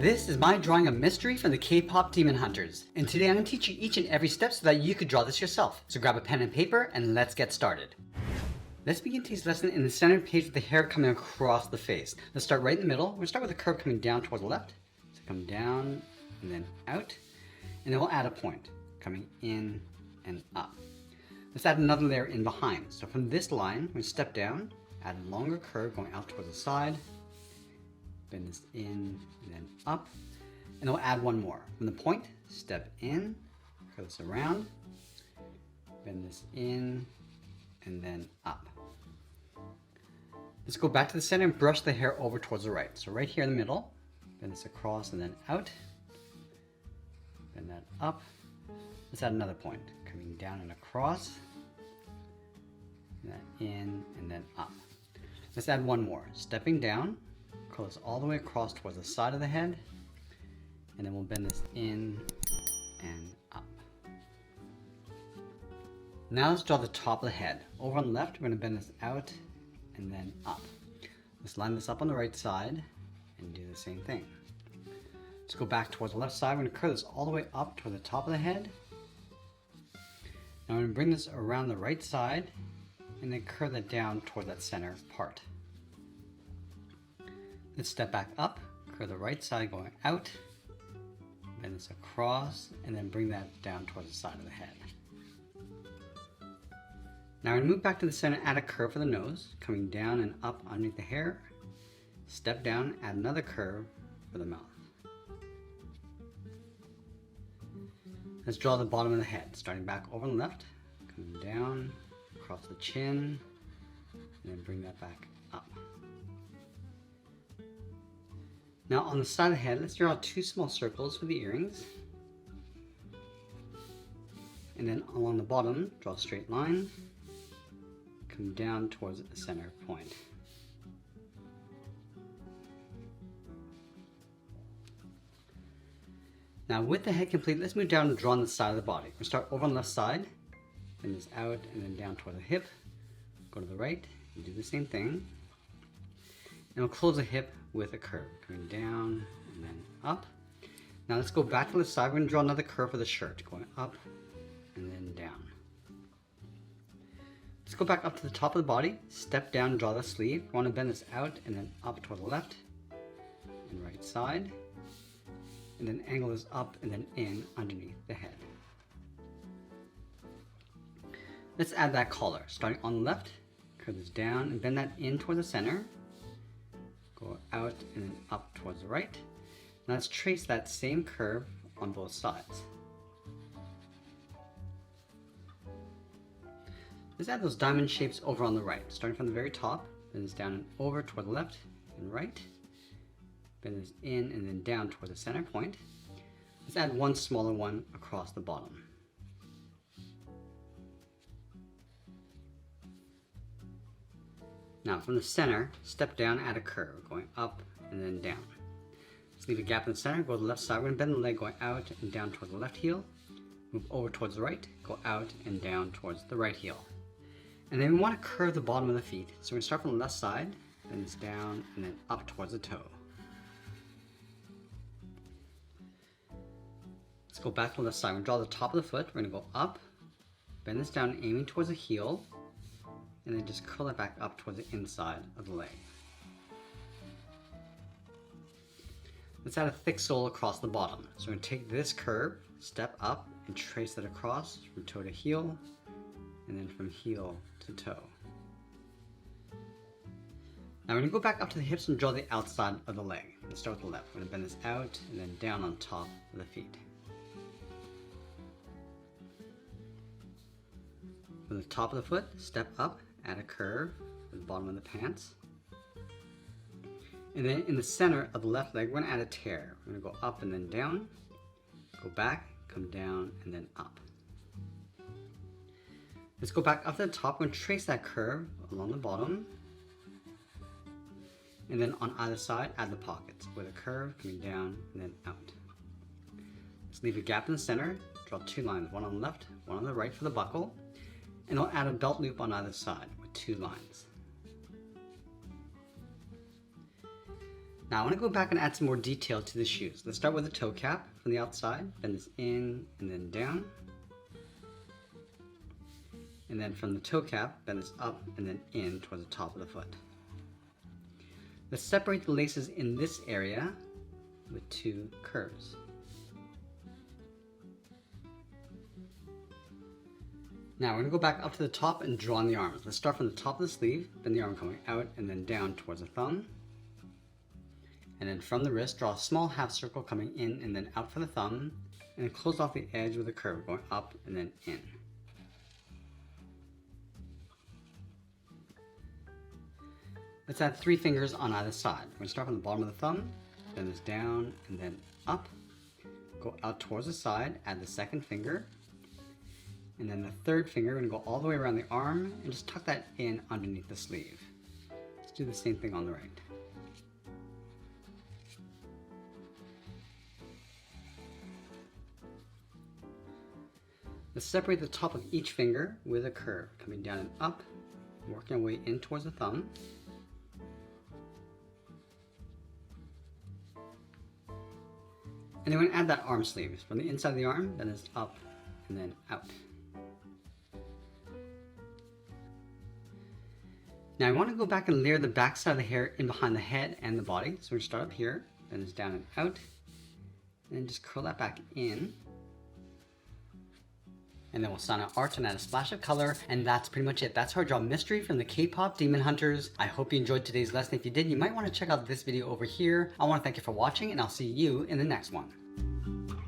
This is my drawing a mystery from the K-pop Demon Hunters, and today I'm going to teach you each and every step so that you could draw this yourself. So grab a pen and paper and let's get started. Let's begin today's lesson in the center page with the hair coming across the face. Let's start right in the middle. We're going to start with a curve coming down towards the left. So come down and then out, and then we'll add a point coming in and up. Let's add another layer in behind. So from this line, we're going to step down, add a longer curve going out towards the side, bend this in and then up, and we'll add one more. From the point, step in, curve this around, bend this in, and then up. Let's go back to the center and brush the hair over towards the right. So right here in the middle, bend this across and then out, bend that up. Let's add another point, coming down and across, and that in and then up. Let's add one more, stepping down, curl this all the way across towards the side of the head, and then we'll bend this in and up. Now let's draw the top of the head. Over on the left, we're going to bend this out and then up. Let's line this up on the right side and do the same thing. Let's go back towards the left side. We're going to curl this all the way up toward the top of the head. Now I'm going to bring this around the right side and then curve that down toward that center part. Let's step back up, curve the right side going out, bend this across, and then bring that down towards the side of the head. Now we're going to move back to the center, add a curve for the nose, coming down and up underneath the hair. Step down, add another curve for the mouth. Let's draw the bottom of the head, starting back over on the left, coming down, across the chin, and then bring that back up. Now on the side of the head, let's draw two small circles for the earrings. And then along the bottom, draw a straight line, come down towards the center point. Now with the head complete, let's move down and draw on the side of the body. We'll start over on the left side, bend this out and then down toward the hip, go to the right, and do the same thing. And we'll close the hip with a curve, going down and then up. Now let's go back to the side. We're going to draw another curve for the shirt, going up and then down. Let's go back up to the top of the body, step down and draw the sleeve. We want to bend this out and then up toward the left and right side. And then angle this up and then in underneath the head. Let's add that collar, starting on the left, curve this down and bend that in toward the center. Go out and then up towards the right. Now let's trace that same curve on both sides. Let's add those diamond shapes over on the right, starting from the very top, bend this down and over toward the left and right. Bend this in and then down toward the center point. Let's add one smaller one across the bottom. Now from the center, step down, add a curve, going up and then down. Let's leave a gap in the center, go to the left side. We're going to bend the leg going out and down towards the left heel. Move over towards the right, go out and down towards the right heel. And then we want to curve the bottom of the feet. So we're going to start from the left side, bend this down and then up towards the toe. Let's go back to the left side. We're going to draw the top of the foot. We're going to go up, bend this down, aiming towards the heel, and then just curl it back up towards the inside of the leg. Let's add a thick sole across the bottom. So we're going to take this curve, step up, and trace it across from toe to heel, and then from heel to toe. Now we're going to go back up to the hips and draw the outside of the leg. Let's start with the left. We're going to bend this out and then down on top of the feet. From the top of the foot, step up, add a curve to the bottom of the pants. And then in the center of the left leg, we're going to add a tear. We're going to go up and then down, go back, come down, and then up. Let's go back up to the top. We're going to trace that curve along the bottom. And then on either side, add the pockets with a curve coming down and then out. Let's leave a gap in the center, draw two lines, one on the left, one on the right for the buckle. And I'll add a belt loop on either side with two lines. Now I want to go back and add some more detail to the shoes. Let's start with the toe cap from the outside, bend this in and then down. And then from the toe cap, bend this up and then in towards the top of the foot. Let's separate the laces in this area with two curves. Now we're going to go back up to the top and draw on the arms. Let's start from the top of the sleeve, bend the arm coming out and then down towards the thumb. And then from the wrist, draw a small half circle coming in and then out for the thumb, and then close off the edge with a curve going up and then in. Let's add 3 fingers on either side. We're going to start from the bottom of the thumb, bend this down and then up, go out towards the side, add the second finger, and then the third finger, we're going to go all the way around the arm and just tuck that in underneath the sleeve. Let's do the same thing on the right. Let's separate the top of each finger with a curve, coming down and up, working our way in towards the thumb. And then we're going to add that arm sleeve. From the inside of the arm, then it's up and then out. Now I want to go back and layer the back side of the hair in behind the head and the body. So we're going to start up here, then it's down and out, and then just curl that back in. And then we'll sign our arch and add a splash of color, and that's pretty much it. That's how I draw Mystery from the K-pop Demon Hunters. I hope you enjoyed today's lesson. If you did, you might want to check out this video over here. I want to thank you for watching, and I'll see you in the next one.